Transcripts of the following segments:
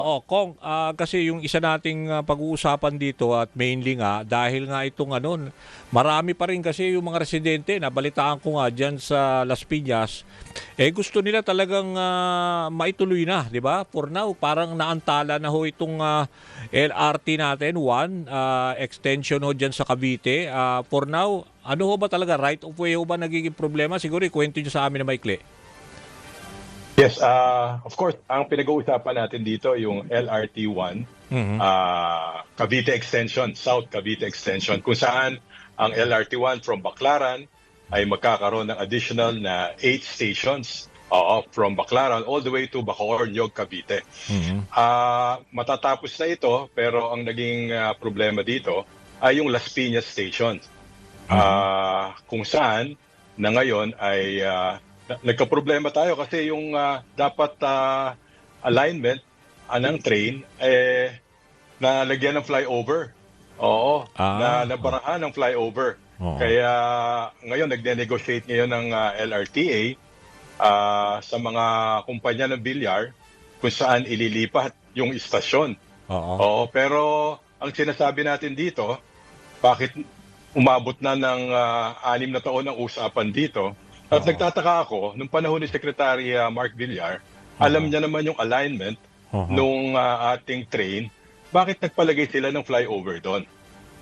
Kong, kasi yung isa nating pag-uusapan dito at mainly nga dahil nga itong marami pa rin kasi yung mga residente, nabalitaan ko nga diyan sa Las Piñas, gusto nila talagang maituloy na, 'di ba? For now, parang naantala na ho itong LRT natin, one extension ho diyan sa Cavite. For now, ano ho ba talaga right of way ho ba nagiging problema? Siguro ikwento niyo sa amin na maikli. Yes, of course, ang pinag-uusapan natin dito yung LRT-1, Mhm. Cavite Extension, South Cavite Extension, kung saan ang LRT-1 from Baclaran ay magkakaroon ng additional na 8 stations from Baclaran all the way to Bacoor, Nyog, Cavite. Mhm. Matatapos na ito, pero ang naging problema dito ay yung Las Piñas Station, Mhm. kung saan na ngayon ay nagka-problema tayo kasi yung dapat alignment ng train nalagyan ng flyover. Oo, na Oh, nabarahan ng flyover. oo. Kaya ngayon nagne-negotiate ngayon ng LRTA sa mga kumpanya ng bilyar kung saan ililipat yung istasyon. Oo. Oo, pero ang sinasabi natin dito, bakit umabot na ng 6 na taon ang usapan dito? At Oo. nagtataka ako, nung panahon ni Secretary Mark Villar, alam Oo. niya naman yung alignment Oo. nung ating train, bakit nagpalagay sila ng flyover doon?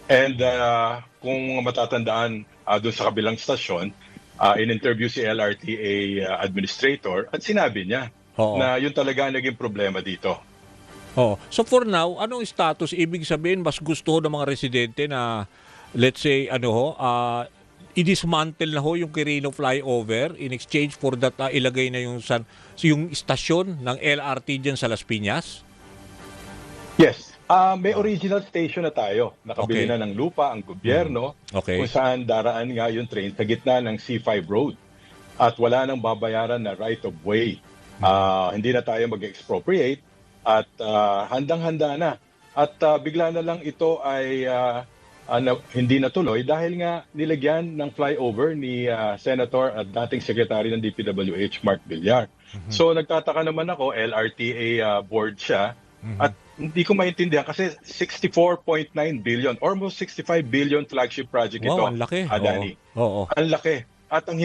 And kung matatandaan doon sa kabilang stasyon, in-interview si LRTA administrator at sinabi niya Oo. na yun talaga ang naging problema dito. Oo. So for now, anong status? Ibig sabihin, mas gusto ho ng mga residente na, let's say, i-dismantle na ho yung Quirino flyover in exchange for that ilagay na yung istasyon ng LRT dyan sa Las Piñas? Yes, may Oh, original station na tayo. Nakabili okay. na ng lupa ang Mhm. gobyerno kung Okay. saan daraan nga yung train sa gitna ng C5 road at wala nang babayaran na right of way. Mhm. Hindi na tayo mag-expropriate at handang-handa na. At bigla na lang ito ay hindi natuloy dahil nga nilagyan ng flyover ni Senator at dating Secretary ng DPWH, Mark Villar. Mhm. So nagtataka naman ako, LRTA board siya, Mhm. at hindi ko maintindihan kasi 64.9 billion, almost 65 billion flagship project Wow, ito, ang laki. Oo. Dani. Oo. Ang laki. At ang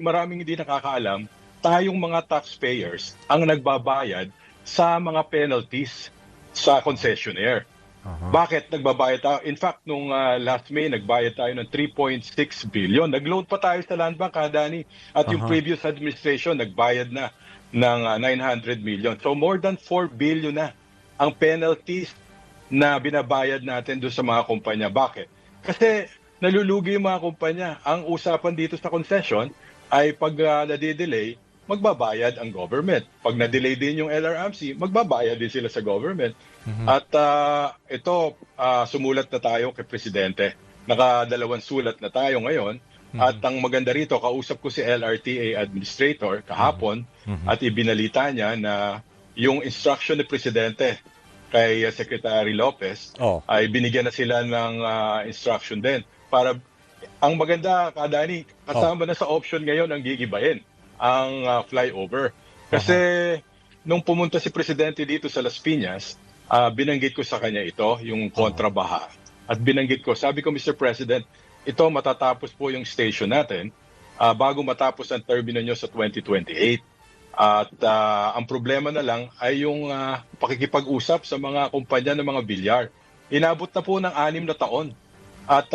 maraming hindi nakakaalam, tayong mga taxpayers ang nagbabayad sa mga penalties sa concessionaire. Aha. Bakit nagbabayad tayo? In fact, nung last May, nagbayad tayo ng 3.6 billion. Nag-loan pa tayo sa Land Bank, Dani. At yung Aha. previous administration, nagbayad na ng 900 million. So more than 4 billion na ang penalties na binabayad natin doon sa mga kumpanya. Bakit? Kasi nalulugi yung mga kumpanya. Ang usapan dito sa concession ay pag nadidelay, magbabayad ang government. Pag na-delay din yung LRMC, magbabayad din sila sa government. Mhm. At ito, sumulat na tayo kay Presidente. Nakadalawang sulat na tayo ngayon. At Mhm. ang maganda rito, kausap ko si LRTA Administrator Mhm. kahapon Mhm. at ibinalita niya na yung instruction ni Presidente kay Secretary Lopez Oh. ay binigyan na sila ng instruction din. Para ang maganda, Kadani, Oh. kasama na sa option ngayon ang gigibahin, ang flyover. Kasi Aha. nung pumunta si Presidente dito sa Las Piñas, binanggit ko sa kanya ito, yung Oo. kontrabaha. At binanggit ko, sabi ko, Mr. President, ito matatapos po yung station natin bago matapos ang termino nyo sa 2028. At ang problema na lang ay yung pakikipag-usap sa mga kumpanya ng mga bilyar. Inabot na po ng 6 na taon. At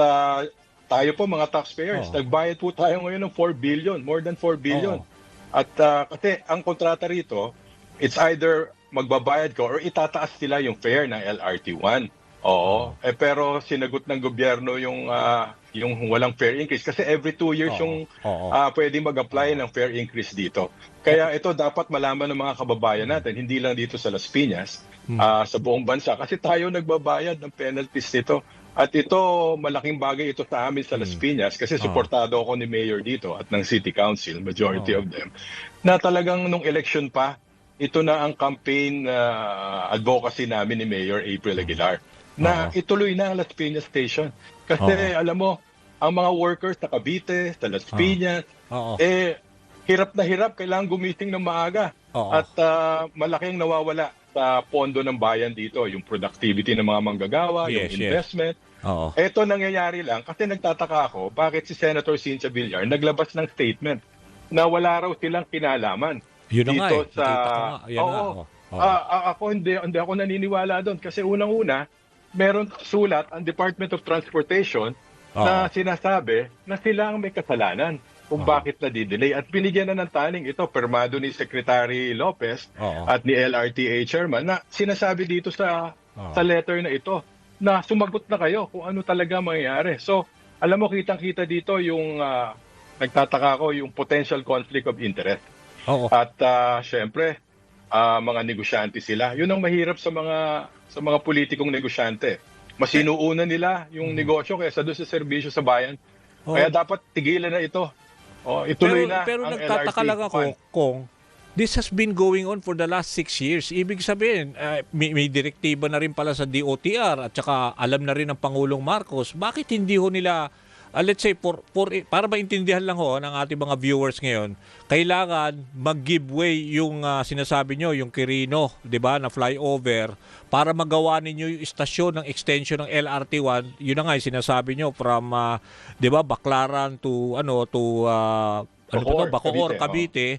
tayo po mga taxpayers, Oo. nagbayad po tayo ngayon ng 4 billion, more than 4 billion. Oo. At kasi ang kontrata rito, it's either magbabayad ka or itataas sila yung fare ng LRT1. Oo. Oo. Pero sinagot ng gobyerno yung walang fare increase kasi every 2 years Oo. yung Oo. pwedeng mag-apply Oo. ng fare increase dito. Kaya Oo. ito dapat malaman ng mga kababayan Mm. natin, hindi lang dito sa Las Piñas, Mm. sa buong bansa. Kasi tayo nagbabayad ng penalties nito. At ito, malaking bagay ito sa amin sa Las Mm. Piñas kasi Oo. suportado ako ni Mayor dito at ng City Council, majority Oo. of them, na talagang nung election pa, ito na ang campaign advocacy namin ni Mayor April Mhm. Aguilar na Oo. ituloy na ang Las Piñas Station. Kasi Oo. alam mo, ang mga workers sa Cavite, sa Las Oo. Piñas, Oo. hirap na hirap, kailangan gumising ng maaga Oo. at malaking nawawala sa pondo ng bayan dito, yung productivity ng mga manggagawa, yung Yes, yes. investment. Oo. Ito nangyayari lang kasi nagtataka ako bakit si Senator Cynthia Villar naglabas ng statement na wala raw silang kinalaman Yun na nga dito eh. Nakita ko nga. Yan nga. Oo. Oo. Oo. Ako hindi ako naniniwala doon kasi unang-una meron sulat ang Department of Transportation na Oo. sinasabi na sila ang may kasalanan kung Oo. bakit nadidelay at binigyan na ng taning ito permado ni Secretary Lopez Oo. at ni LRTA chairman na sinasabi dito sa letter na ito na sumagot na kayo kung ano talaga mangyayari. So, alam mo kitang-kita dito yung nagtataka ko yung potential conflict of interest. Oo. At syempre, mga negosyante sila. Yun ang mahirap sa mga politikong negosyante. Mas inuuna nila yung negosyo kaysa doon sa serbisyo sa bayan. Oo. Kaya dapat tigilan na ito. Ituloy na pero ang nagtataka LRT lang ako fund. kung this has been going on for the last 6 years. Ibig sabihin, may direktiba na rin pala sa DOTR at saka alam na rin ng Pangulong Marcos. Bakit hindi ho nila, let's say, para maintindihan lang ho ng ating mga viewers ngayon, kailangan mag-give way yung sinasabi nyo, yung Quirino, di ba, na flyover, para magawa ninyo yung istasyon ng extension ng LRT1. Yun na nga yung sinasabi nyo from, di ba, Baclaran to, Bacoor, Cavite.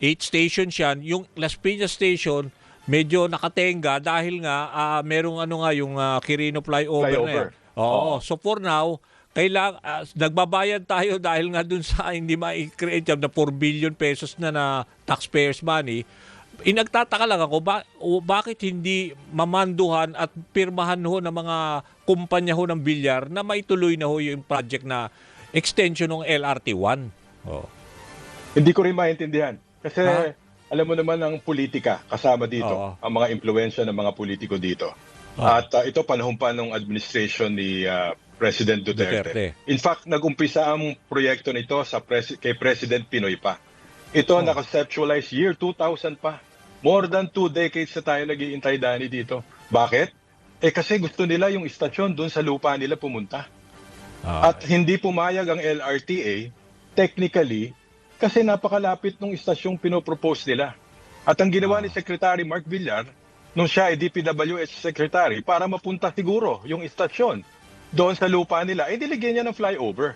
8 stations yan. Yung Las Piñas Station, medyo nakatenga dahil nga merong yung Quirino flyover na yan. Oo. So for now, nagbabayad tayo dahil nga dun sa hindi ma-create na 4 billion pesos na taxpayers money. Nagtataka lang ako, bakit hindi mamanduhan at pirmahan ho ng mga kumpanya ho ng bilyar na maituloy na ho yung project na extension ng LRT1. Oh. Hindi ko rin maintindihan. Kasi alam mo naman ang politika kasama dito, ang mga impluwensya ng mga politiko dito. At ito panahon pa ng administration ni President Duterte. In fact, nag-umpisa ang proyekto nito kay President Pinoy pa. Ito naka-conceptualize year 2000 pa. More than 2 decades na tayo nag-iintay, Danny, dito. Bakit? Kasi gusto nila yung istasyon doon sa lupa nila pumunta. At hindi pumayag ang LRTA, technically, kasi napakalapit ng istasyong pinopropose nila. At ang ginawa ni Secretary Mark Villar, nung siya ay DPWH Secretary, para mapunta siguro yung istasyon doon sa lupa nila, niligyan niya ng flyover.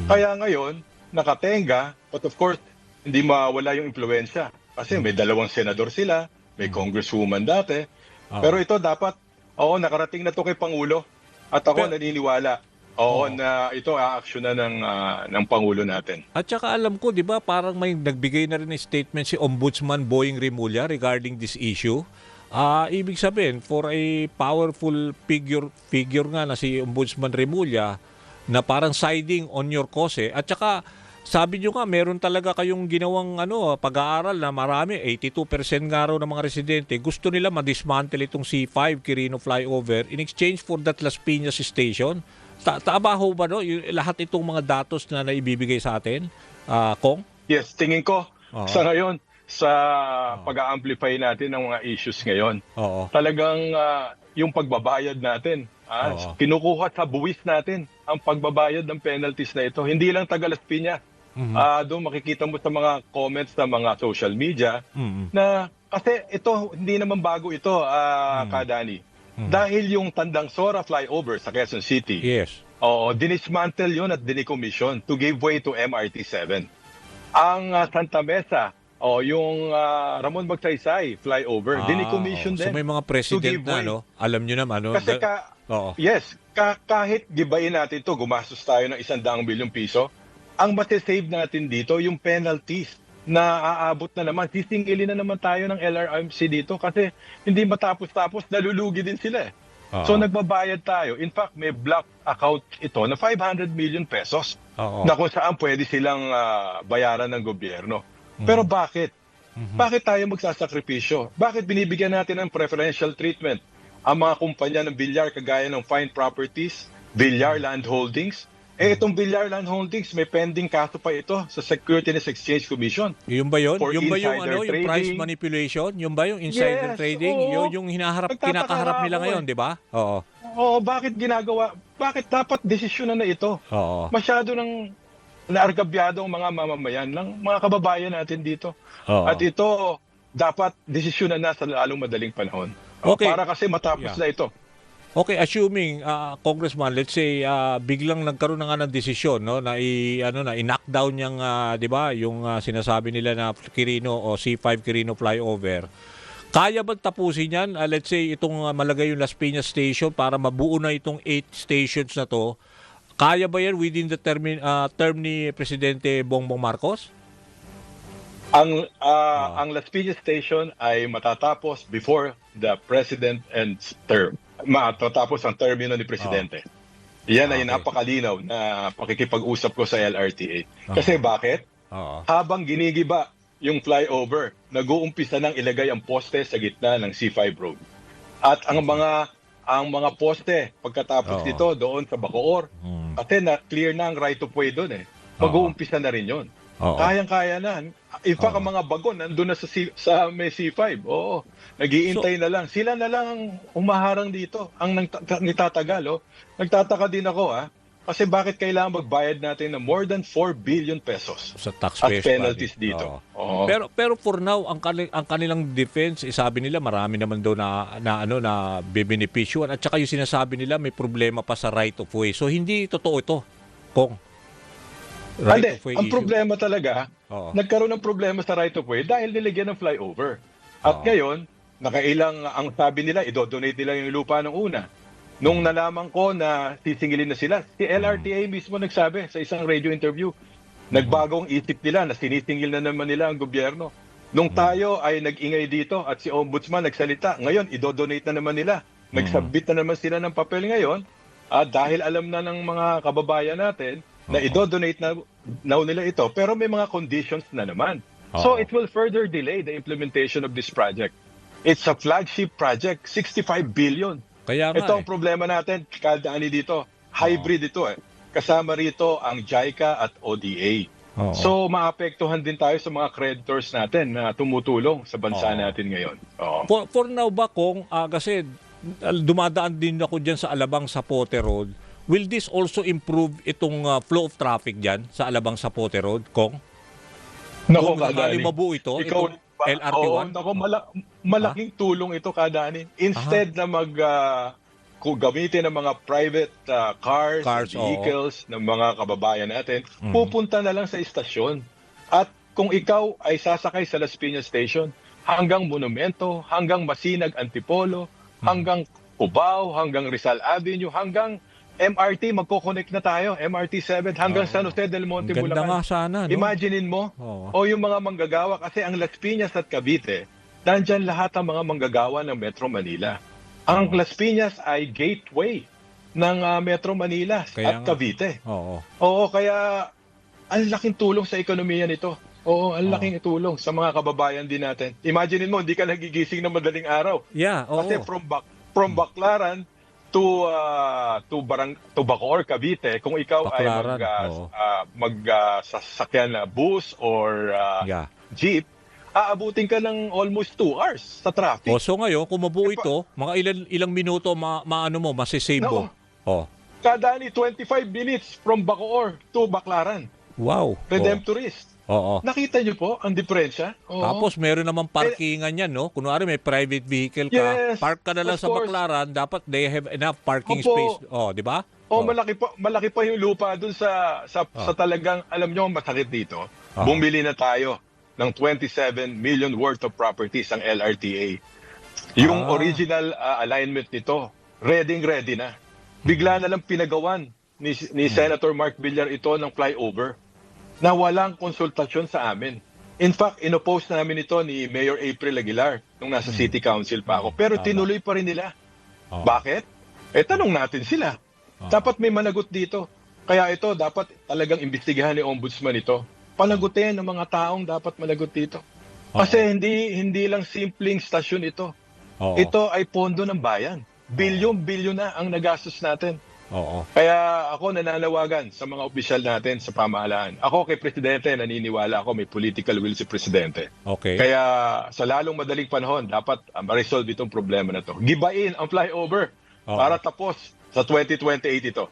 Kaya ngayon, nakatenga, but of course, hindi mawala yung impluensya. Kasi may 2 senador sila, may congresswoman dati. Pero ito dapat, nakarating na to kay Pangulo. At ako naniniwala, na ito aaksyonan ng Pangulo natin. At saka alam ko, di ba, parang may nagbigay na rin ng statement si Ombudsman Boying Rimulya regarding this issue. Ibig sabihin, for a powerful figure nga na si Ombudsman Rimulya na parang siding on your cause. At saka, sabi nyo nga, meron talaga kayong ginawang pag-aaral na marami, 82% nga raw ng mga residente, gusto nila ma-dismantle itong C5 Quirino flyover in exchange for that Las Piñas station. Tama ho ba lahat itong mga datos na naibibigay sa atin, Kong? Yes, tingin ko sa ngayon, sa pag-a-amplify natin ng mga issues ngayon, talagang yung pagbabayad natin, kinukuha sa buwis natin ang pagbabayad ng penalties na ito. Hindi lang taga Las Piñas. Doon makikita mo sa mga comments sa mga social media na kasi ito, hindi naman bago ito, Kadani. Dahil yung Tandang Sora flyover sa Quezon City, dinismantle yun at dinicommission to give way to MRT-7. Ang Santa Mesa, yung Ramon Magsaysay flyover, dinicommission din. So may mga president na, alam nyo naman. Kasi kahit gibayin natin to, gumastos tayo ng 100 bilyong piso, ang masisave natin dito, yung penalties na aabot na naman, sisingilin na naman tayo ng LRMC dito kasi hindi matapos-tapos, nalulugi din sila. So nagbabayad tayo. In fact, may block account ito na 500 million pesos na kung saan pwede silang bayaran ng gobyerno. Pero bakit? Bakit tayo magsasakripisyo? Bakit binibigyan natin ng preferential treatment ang mga kumpanya ng Villar kagaya ng Fine Properties, Villar Land Holdings? Itong Villar Land Holdings, may pending kaso pa ito sa Securities and Exchange Commission. Yung ba yun? For Yung ba yung insider yung price trading. manipulation? Yung ba yung insider trading? Yung kinakaharap nila ngayon, di ba? Bakit ginagawa? Bakit dapat desisyonan na ito? Masyado nang naargabyado ang mga mamamayan ng mga kababayan natin dito. At ito, dapat desisyonan na sa lalong madaling panahon. Okay. Para kasi matapos Yeah. na ito. Okay, assuming Congressman, let's say biglang nagkaroon na nga ng desisyon, no, na i-knockdown yung 'di ba, yung sinasabi nila na Quirino o C5 Quirino flyover. Kaya ba tapusin yan? Let's say itong malagay yung Las Piñas Station para mabuo na itong 8 stations na to. Kaya ba yan within the term ni Presidente Bongbong Marcos? Ang Las Piñas Station ay matatapos before the president ends term. Matatapos ang termino ni Presidente. Yan ay Okay. napakalinaw na pakikipag-usap ko sa LRTA. Kasi bakit? Oo. Habang ginigiba yung flyover, nag-uumpisa nang ilagay ang poste sa gitna ng C5 road. At ang mga poste pagkatapos Oo. nito doon sa Bacoor, kasi na clear na ang right of way doon mag-uumpisa na rin 'yon. Oo. Kayang-kaya na. In fact, ang mga bagon nandun na sa may C5. Oo. Nagiintay na lang. Sila na lang ang umaharang dito. Ang nagtatagal. Nagtataka din ako kasi bakit kailangan magbayad natin ng more than 4 billion pesos Sa as taxpayers penalties budget. dito. Oo. Oo. Pero for now ang kanilang defense, sabi nila marami naman daw na bebenepisyo at saka yung sinasabi nila may problema pa sa right of way. So hindi totoo ito, Kong. Hindi, of way ang issue. problema talaga, Oo. nagkaroon ng problema sa right of way dahil nilagyan ng flyover. At Oo. ngayon, ang sabi nila, idodonate nila yung lupa ng una. Nung nalaman ko na sisingilin na sila, si LRTA mismo nagsabi sa isang radio interview, nagbagong isip nila na sinisingil na naman nila ang gobyerno. Nung tayo ay nag-ingay dito at si Ombudsman nagsalita, ngayon idodonate na naman nila. Nagsubmit na naman sila ng papel ngayon dahil alam na ng mga kababayan natin na idodonate na nila ito, pero may mga conditions na naman. So it will further delay the implementation of this project. It's a flagship project, 65 billion. Kaya nga Ito ang problema natin, Kaldani dito. Hybrid ito Kasama rito ang JICA at ODA. Oo. So maapektuhan din tayo sa mga creditors natin na tumutulong sa bansa Oo. natin ngayon. Oo. For now ba, Kong, kasi dumadaan din ako dyan sa Alabang Zapote Road, will this also improve itong flow of traffic dyan sa Alabang Zapote Road, Kong? Nako, Kung sakali Kadani. mabuo ito, Ikaw, itong LRT1? Nako, malaking tulong ito, Kadani. Instead na gamitin ng mga private cars, Cars, vehicles ng mga kababayan natin, pupunta na lang sa istasyon. At kung ikaw ay sasakay sa Las Piñas Station, hanggang Monumento, hanggang Masinag Antipolo, hanggang Cubao, hanggang Rizal Avenue, hanggang MRT, magkoconnect na tayo, MRT 7, hanggang San Jose del Monte, Ang ganda nga Bulacan. sana, no? Imaginein mo, Oo. o yung mga manggagawa, kasi ang Las Piñas at Cavite, nandyan lahat ang mga manggagawa ng Metro Manila. Ang Las Piñas ay gateway ng Metro Manila Kaya at nga. Cavite. Oo. Oo, kaya ang laking tulong sa ekonomiya nito. Oo, ang laking tulong sa mga kababayan din natin. Imaginein mo, hindi ka nagigising na madaling araw. Yeah, oo. Kasi from Baclaran to Bacoor, Cavite, kung ikaw Baclaran, ay oo. sasakyan na bus or Yeah. jeep, aabutin ka ng almost 2 hours sa traffic. So ngayon, kung mabuo ito, mga ilang minuto masisave mo. Oh. Kadani 25 minutes from Bacoor to Baclaran. Wow. Redemptorist. Oo. Nakita niyo po ang diferensya? Oo. Tapos meron naman parkingan yan, no? Kunwari may private vehicle ka, Yes, park ka na lang of sa course. Baclaran, dapat they have enough parking Opo. space. Oh, di ba? malaki pa yung lupa dun sa talagang, alam nyo, masakit dito. Bumili na tayo ng 27 million worth of properties ang LRTA. Yung original alignment nito, ready na. Bigla na lang pinagawan ni Senator Mark Villar ito ng flyover na walang konsultasyon sa amin. In fact, inopost namin ito ni Mayor April Aguilar nung nasa City Council pa ako. Pero tinuloy pa rin nila. Bakit? Tanong natin sila. Dapat may managot dito. Kaya ito, dapat talagang imbestigahan ni Ombudsman ito. Panagutin ng mga taong dapat managot dito. Kasi hindi lang simpleng stasyon ito. Ito ay pondo ng bayan. Bilyon na ang nagastos natin. Kaya ako nananawagan sa mga opisyal natin sa pamahalaan. Ako kay Presidente, naniniwala ako may political will si Presidente. Okay. Kaya sa lalong madaling panahon, dapat ma-resolve itong problema na to. Gibain ang flyover para tapos sa 2028 ito.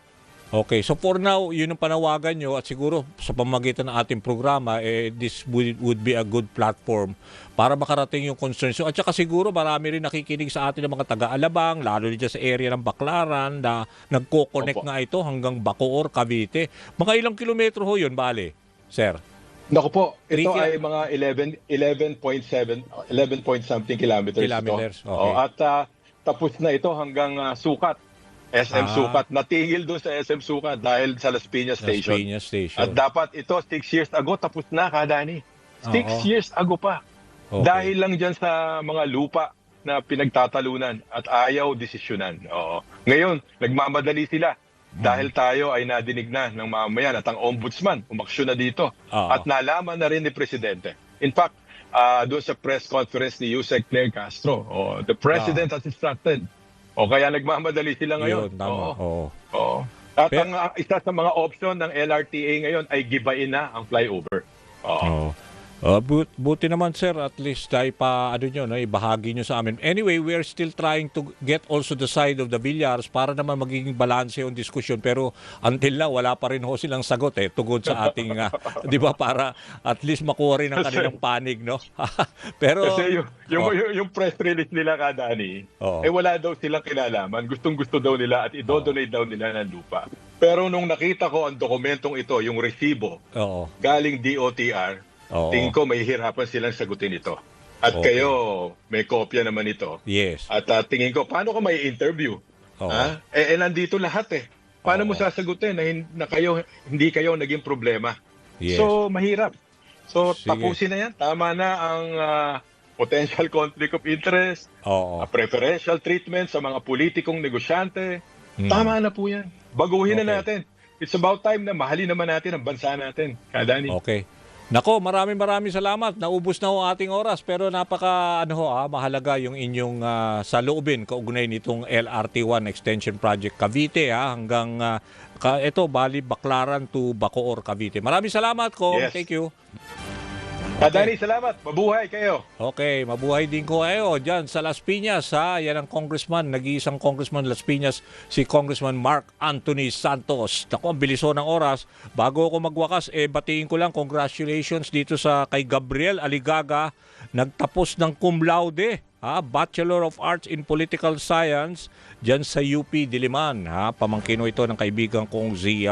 Okay, so for now, yun ang panawagan nyo at siguro sa pamamagitan ng ating programa, this would be a good platform para makarating yung concerns. At saka siguro marami rin nakikinig sa atin ng mga taga-Alabang, lalo dyan sa area ng Baclaran na nagko-connect Opo. nga ito hanggang Bacoor, Cavite. Mga ilang kilometro ho yun, bale, sir? Naku po, ito 3 ay mga 11.7, 11 point something kilometers. Kilometers, ito. okay. At tapos na ito hanggang Sukat. SM Sukat. Natigil doon sa SM Sukat dahil sa Las Piñas Las Station. Piñas Station. At dapat ito 6 years ago tapos na, Kadani. 6 Oo. years ago pa. Okay. Dahil lang dyan sa mga lupa na pinagtatalunan at ayaw desisyonan. Oo. Ngayon, nagmamadali sila. Dahil tayo ay nadinig na ng mamamayan at ang ombudsman umaksyon na dito. Oo. At nalaman na rin ni Presidente. In fact, doon sa press conference ni Yusek Claire Castro, the President has instructed. O kaya nagmamadali sila ngayon. Yun, tama. Oo. Oo. At Pero- ang isa sa mga option ng LRTA ngayon ay gibain na ang flyover. Oo. Oo. Buti naman sir, at least tayo pa ano nyo, no, ibahagi nyo sa amin. Anyway, we are still trying to get also the side of the Villars para naman magiging balanse yung diskusyon. Pero until now, wala pa rin ho silang sagot tungod sa ating, di ba, para at least makuha rin ang kanilang panig, no? Pero, Kasi yung press release nila, Kadani, Oo. wala daw silang kinalaman. Gustong-gusto daw nila at idodonate daw nila ng lupa. Pero nung nakita ko ang dokumentong ito, yung resibo, oo. galing DOTR, Oo. tingin ko may hirapan silang sagutin ito. At Okay. kayo, may kopya naman ito. Yes. At tingin ko, paano ko may interview? Oo. Nandito lahat Paano mo Oo. sasagutin na kayo, hindi kayo naging problema? Yes. So, mahirap. So, Sige. tapusin na yan. Tama na ang potential conflict of interest, Oo. preferential treatment sa mga politikong negosyante. Hmm. Tama na po yan. Baguhin na Okay. natin. It's about time na mahalin naman natin ang bansa natin. Kadani. Okay. Nako, maraming salamat. Naubos na ho ating oras pero napaka mahalaga yung inyong saloobin kaugnay nitong LRT1 Extension Project Cavite hanggang ito Bali Baclaran to Bacoor, Cavite. Maraming salamat ko. Yes. Thank you. Kadani, salamat. Mabuhay kayo. Okay, mabuhay din ko kayo dyan sa Las Piñas. Yan ang congressman, nag-iisang congressman Las Piñas, si Congressman Mark Anthony Santos. Ako, ang biliso ng oras. Bago ako magwakas, batiin ko lang congratulations dito sa kay Gabriel Aligaga, nagtapos ng cum laude, Bachelor of Arts in Political Science dyan sa UP Diliman. Pamangkin ito ng kaibigan kong Zia